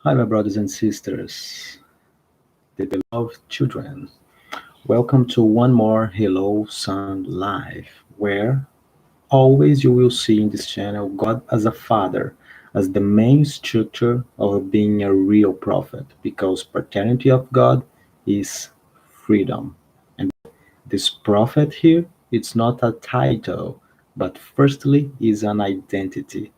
Hi, my brothers and sisters, the beloved children. Welcome to one more Hello Sun Live, where always you will see in this channel God as a father, as the main structure of being a real prophet, because paternity of God is freedom. And this prophet here, it's not a title, but firstly is an identity.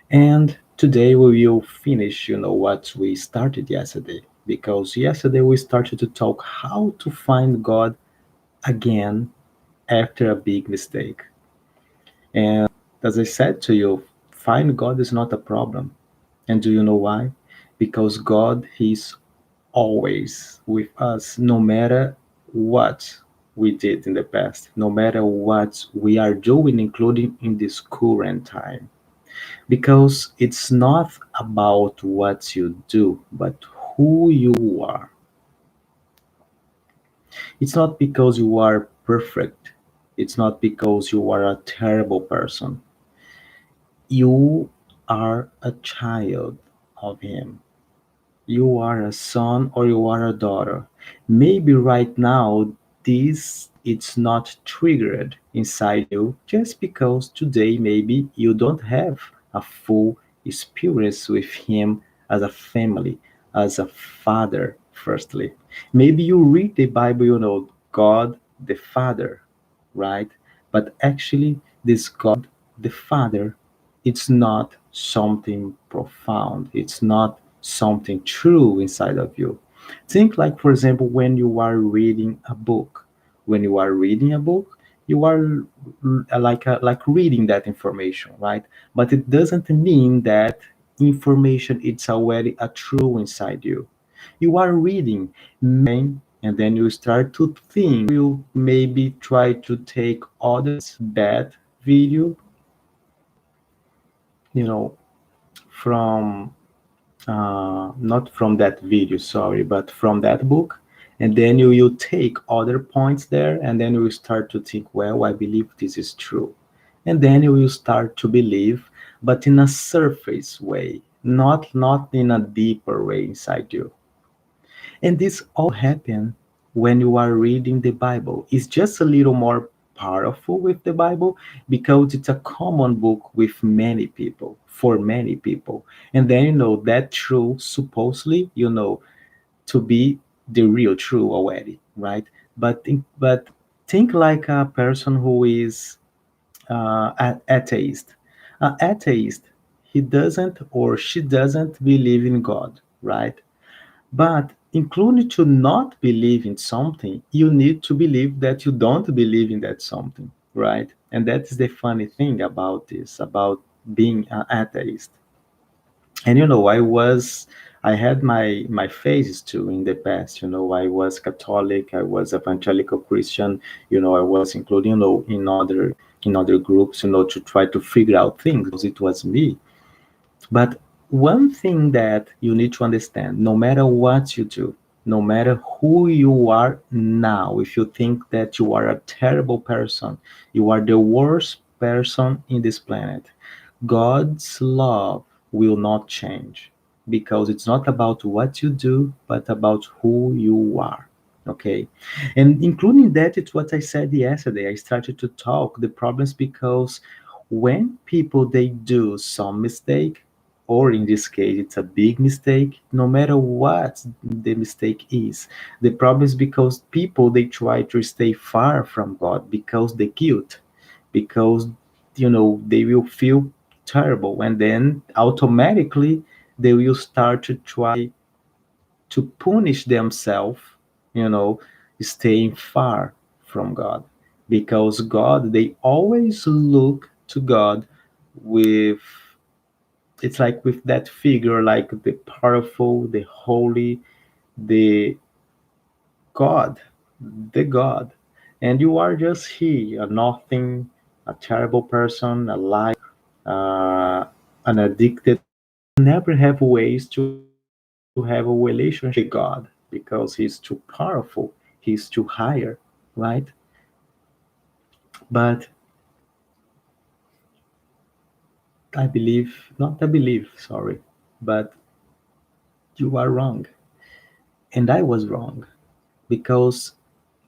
And today we will finish, what we started yesterday. Because yesterday we started to talk how to find God again after a big mistake. And as I said to you, find God is not a problem. And do you know why? Because God is always with us, no matter what we did in the past, no matter what we are doing, including in this current time. Because it's not about what you do, but who you are. It's not because you are perfect. It's not because you are a terrible person. You are a child of Him. You are a son or you are a daughter. Maybe right now this it's not triggered inside you just because today maybe you don't have a full experience with him as a family, as a father firstly. Maybe you read the Bible, God the Father, right? But actually this God the Father, it's not something profound. It's not something true inside of you. Think like, for example, when you are reading a book. When you are reading a book, you are like reading that information, right? But it doesn't mean that information it's already a true inside you. You are reading, and then you start to think. You maybe try to take others bad video, you know, from not from that video, sorry, but from that book. And then you will take other points there, and then you will start to think, well, I believe this is true. And then you will start to believe, but in a surface way, not in a deeper way inside you. And this all happen when you are reading the Bible. It's just a little more powerful with the Bible because it's a common book with many people, for many people. And then that truth supposedly, to be the real truth already, right? But think like a person who is atheist. An atheist, he doesn't or she doesn't believe in God, right? But including to not believe in something, you need to believe that you don't believe in that something, right? And that is the funny thing about this, about being an atheist. And I had my phases too in the past. I was Catholic, I was evangelical Christian. I was including in other groups, to try to figure out things. It was me. But one thing that you need to understand, no matter what you do, no matter who you are now, if you think that you are a terrible person, you are the worst person in this planet, God's love will not change because it's not about what you do, but about who you are. Okay. And including that, it's what I said yesterday. I started to talk the problems because when people they do some mistake, or in this case it's a big mistake, no matter what the mistake is, the problem is because people they try to stay far from God because the guilt, because they will feel terrible, and then automatically they will start to try to punish themselves, you know staying far from God, because God they always look to God with, it's like with that figure, like the powerful, the holy, the God, the God. And you are just he, a nothing, a terrible person, a liar, an addicted. Never have ways to have a relationship with God because he's too powerful, he's too higher, right? But I believe, not I believe, sorry, but You are wrong. And I was wrong because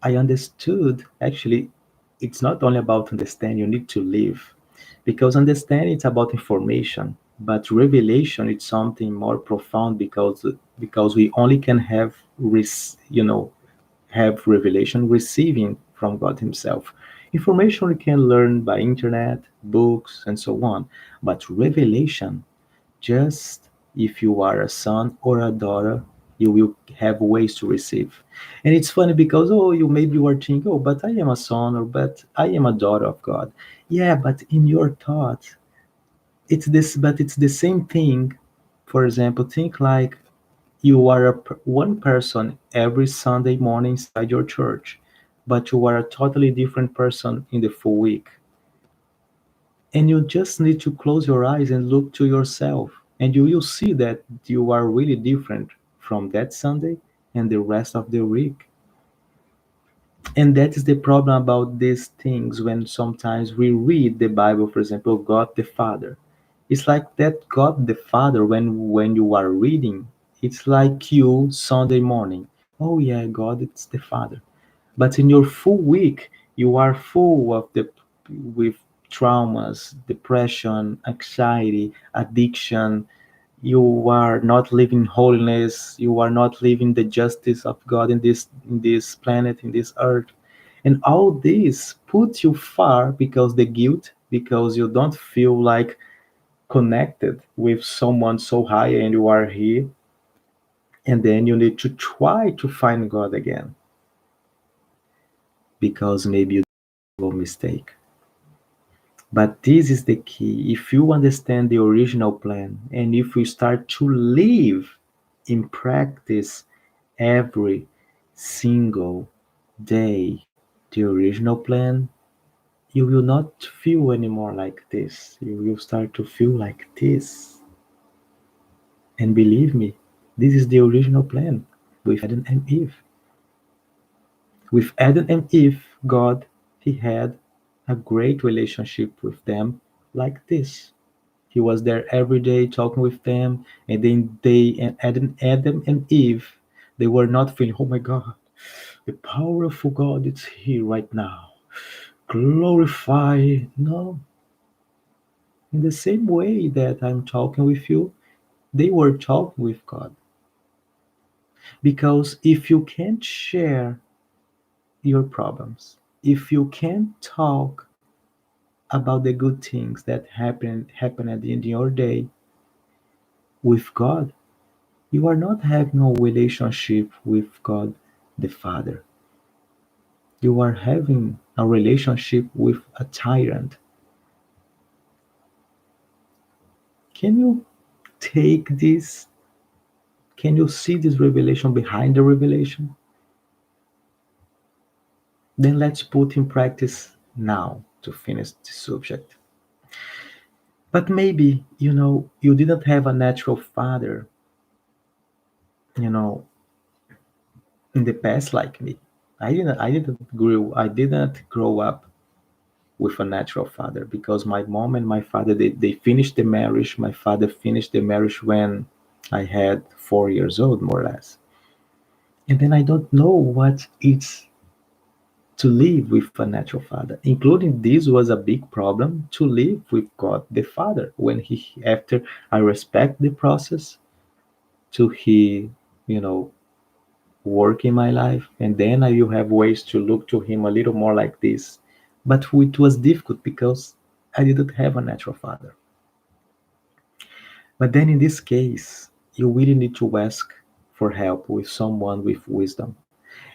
I understood actually it's not only about understand, you need to live. Because understanding it's about information, but revelation it's something more profound because we only can have have revelation receiving from God Himself. Information we can learn by internet, books, and so on. But revelation, just if you are a son or a daughter, you will have ways to receive. And it's funny because you maybe you are thinking, oh, but I am a son or but I am a daughter of God. Yeah, but in your thought, it's the same thing. For example, think like you are one person every Sunday morning inside your church, but you are a totally different person in the full week. And you just need to close your eyes and look to yourself, and you will see that you are really different from that Sunday and the rest of the week. And that is the problem about these things when sometimes we read the Bible, for example, God the Father. It's like that God the Father when you are reading, it's like you Sunday morning. Oh yeah, God it's the Father. But in your full week, you are full of the with traumas, depression, anxiety, addiction. You are not living holiness. You are not living the justice of God in this planet, in this earth. And all this puts you far because the guilt, because you don't feel like connected with someone so high and you are here. And then you need to try to find God again because maybe you made a mistake. But this is the key. If you understand the original plan and if you start to live in practice every single day the original plan, you will not feel anymore like this. You will start to feel like this. And believe me, this is the original plan with Adam and Eve. With Adam and Eve, God, He had a great relationship with them like this. He was there every day talking with them, and then and Adam and Eve, they were not feeling, oh my God, the powerful God is here right now. Glorify. No, in the same way that I'm talking with you, they were talking with God. Because if you can't share your problems, if you can't talk about the good things that happened in your day with God, you are not having a relationship with God the Father. You are having a relationship with a tyrant. Can you take this? Can you see this revelation behind the revelation? Then let's put in practice now to finish the subject. But maybe, you didn't have a natural father, you know, in the past like me. I didn't grow up with a natural father because my mom and my father they finished the marriage. My father finished the marriage when I had 4 years old, more or less. And then I don't know what it's to live with a natural father, including this was a big problem to live with God the Father when he after I respect the process to he you know work in my life, and then I will have ways to look to him a little more like this. But it was difficult because I didn't have a natural father. But then in this case, you really need to ask for help with someone with wisdom.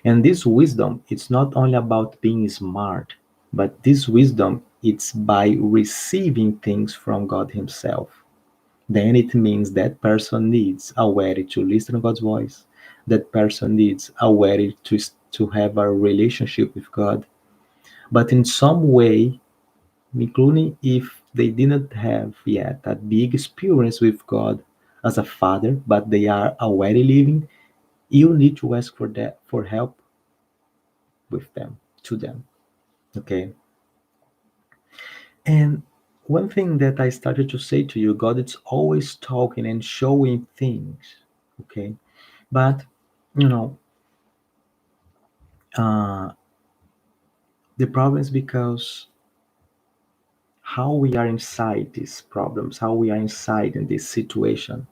And this wisdom, it's not only about being smart, but this wisdom, it's by receiving things from God Himself. Then it means that person needs a way to listen to God's voice. That person needs a way to have a relationship with God. But in some way, including if they didn't have yet a big experience with God as a father, but they are already living, you need to ask for that for help with them, to them. Okay. And one thing that I started to say to you, God is always talking and showing things. Okay, but you know, uh, the problem is because how we are inside these problems, how we are inside in this situation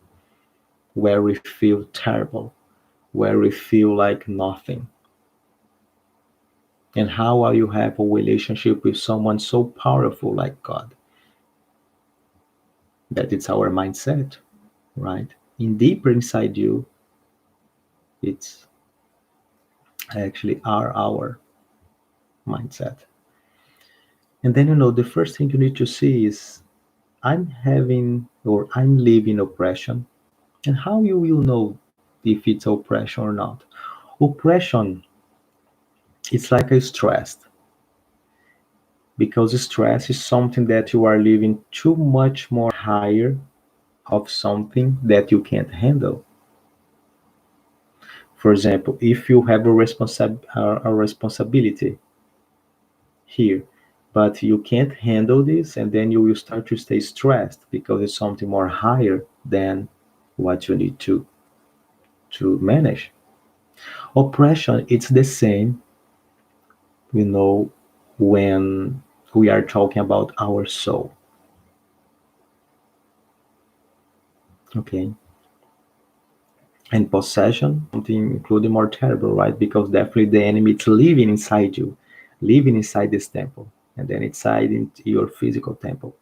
where we feel terrible, where we feel like nothing, and how will you have a relationship with someone so powerful like God? That it's our mindset, right? In deeper inside you, it's actually our mindset. And then the first thing you need to see is I'm having or I'm living oppression. And how you will know if it's oppression or not? Oppression, it's like a stress, because stress is something that you are living too much more higher of something that you can't handle. For example, if you have a responsibility here, but you can't handle this, and then you will start to stay stressed because it's something more higher than what you need to manage. Oppression, it's the same, you know, when we are talking about our soul. Okay, and possession, something including more terrible, right? Because definitely the enemy is living inside you, living inside this temple, and then inside into your physical temple,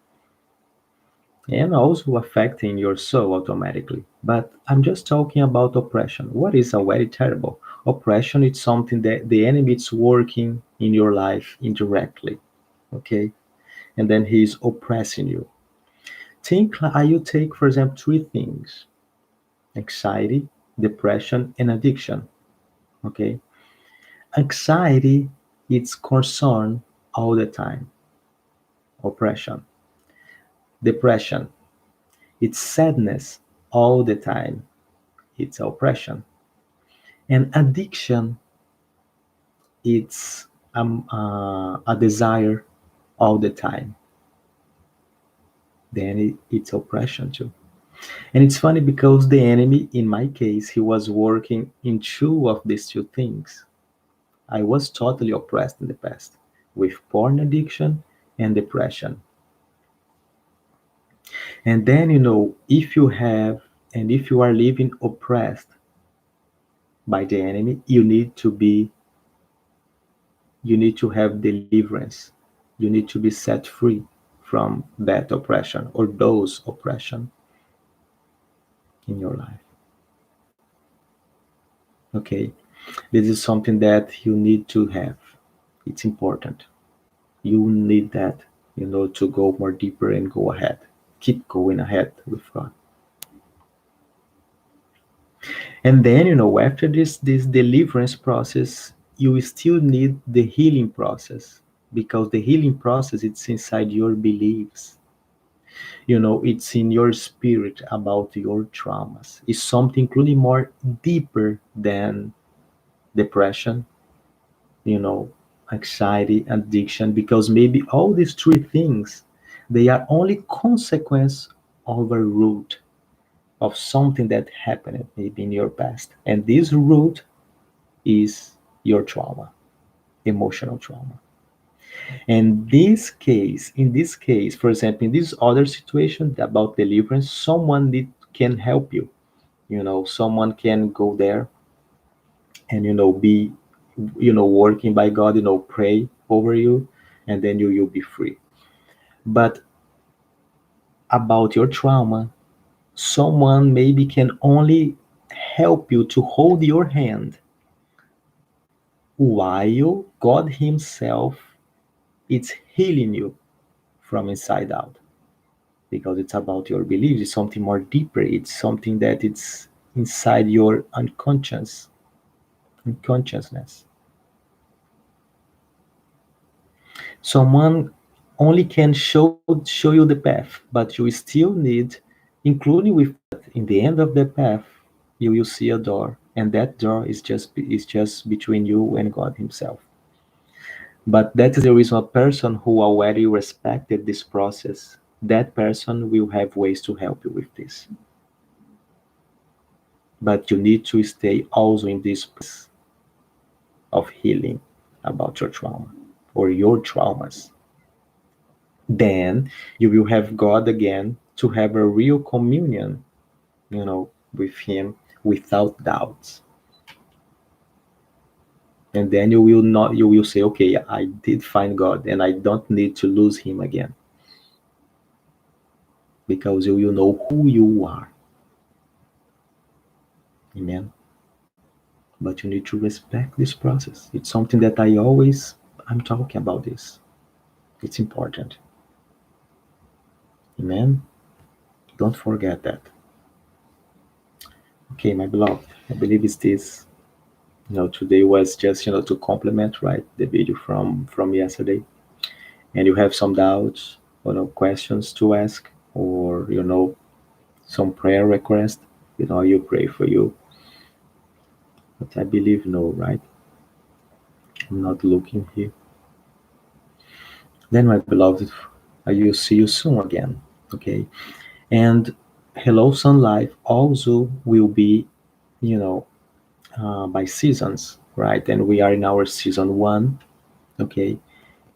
and also affecting your soul automatically. But I'm just talking about oppression. What is a very terrible? Oppression is something that the enemy is working in your life indirectly, okay? And then he's oppressing you. Think, you take, for example, three things: anxiety, depression, and addiction, okay? Anxiety, it's concern all the time, oppression. Depression, it's sadness all the time, it's oppression. And addiction, it's a desire all the time, then it's oppression too. And it's funny because the enemy, in my case, he was working in two of these two things. I was totally oppressed in the past with porn addiction and depression. And then, if you have and if you are living oppressed by the enemy, you need to have deliverance. You need to be set free from that oppression or those oppression in your life. Okay, this is something that you need to have. It's important. You need that, to go more deeper and go ahead. Keep going ahead with God. And then, after this deliverance process, you still need the healing process, because the healing process, it's inside your beliefs. It's in your spirit about your traumas. It's something really more deeper than depression, you know, anxiety, addiction, because maybe all these three things, they are only consequence of a root of something that happened maybe in your past. And this root is your trauma, emotional trauma. And in this case, for example, in this other situation about deliverance, can help you. Someone can go there and be working by God, pray over you, and then you'll be free. But about your trauma, someone maybe can only help you to hold your hand while God Himself is healing you from inside out, because it's about your beliefs. It's something more deeper. It's something that it's inside your unconsciousness. Someone only can show you the path, but you still need, including with that, in the end of the path, you will see a door, and that door is just between you and God Himself. But that is the reason a person who already respected this process, that person will have ways to help you with this. but you need to stay also in this place of healing about your trauma or your traumas. Then you will have God again to have a real communion, with Him without doubts. And then you will say, okay, I did find God and I don't need to lose Him again, because you will know who you are. Amen. But you need to respect this process. It's something that I'm talking about this. It's important. Amen. Don't forget that. Okay, my beloved, I believe it's this. Today was just, to complement, right, the video from yesterday. And you have some doubts, questions to ask, or, some prayer request, you pray for you. But I believe no, right? I'm not looking here. Then, my beloved, I will see you soon again. Okay. And Hello Sun Life also will be, you know, by seasons, right? And we are in our season one, okay?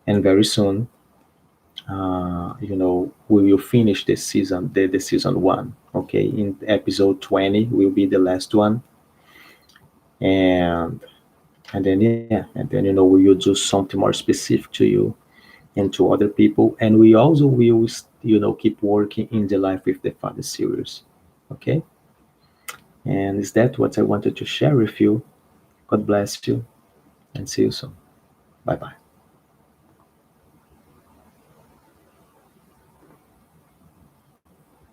And very soon, we will finish the season one, okay? In episode 20 will be the last one, and and then we will do something more specific to you and to other people, and we also will, keep working in the Life with the Father series, okay? And is that what I wanted to share with you? God bless you, and see you soon. Bye bye.